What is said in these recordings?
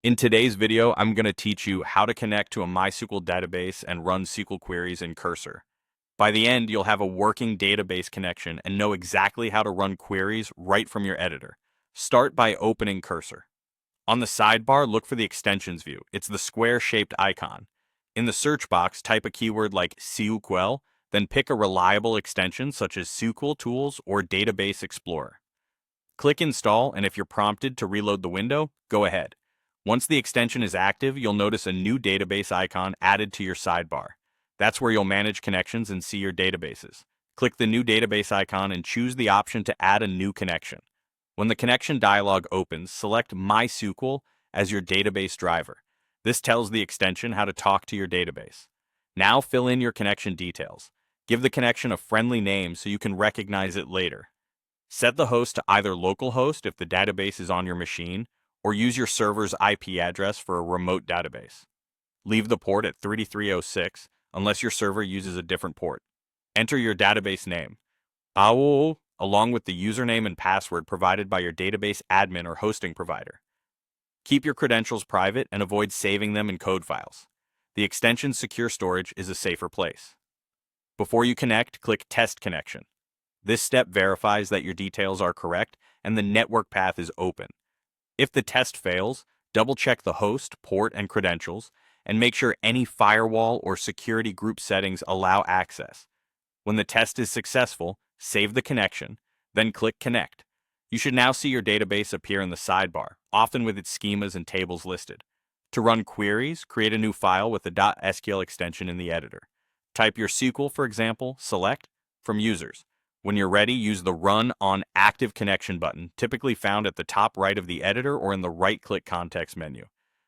In today's video, I'm going to teach you how to connect to a MySQL database and run SQL queries in Cursor. By the end, you'll have a working database connection and know exactly how to run queries right from your editor. Start by opening Cursor. On the sidebar, look for the extensions view. It's the square-shaped icon. In the search box, type a keyword like MySQL, then pick a reliable extension such as SQL Tools or Database Explorer. Click Install, and if you're prompted to reload the window, go ahead. Once the extension is active, you'll notice a new database icon added to your sidebar. That's where you'll manage connections and see your databases. Click the new database icon and choose the option to add a new connection. When the connection dialog opens, select MySQL as your database driver. This tells the extension how to talk to your database. Now fill in your connection details. Give the connection a friendly name so you can recognize it later. Set the host to either localhost if the database is on your machine, or use your server's IP address for a remote database. Leave the port at 3306 unless your server uses a different port. Enter your database name, AOO, along with the username and password provided by your database admin or hosting provider. Keep your credentials private and avoid saving them in code files. The extension's secure storage is a safer place. Before you connect, click Test Connection. This step verifies that your details are correct and the network path is open. If the test fails, double-check the host, port, and credentials, and make sure any firewall or security group settings allow access. When the test is successful, save the connection, then click Connect. You should now see your database appear in the sidebar, often with its schemas and tables listed. To run queries, create a new file with the .SQL extension in the editor. Type your SQL, for example, select from Users. When you're ready, use the Run on Active Connection button, typically found at the top right of the editor or in the right-click context menu.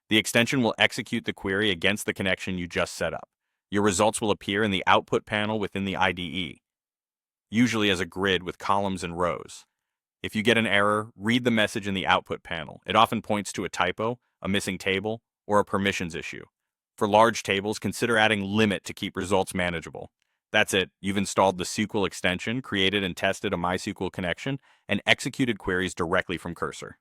The extension will execute the query against the connection you just set up. Your results will appear in the output panel within the IDE, usually as a grid with columns and rows. If you get an error, read the message in the output panel. It often points to a typo, a missing table, or a permissions issue. For large tables, consider adding limit to keep results manageable. That's it. You've installed the SQL extension, created and tested a MySQL connection, and executed queries directly from Cursor.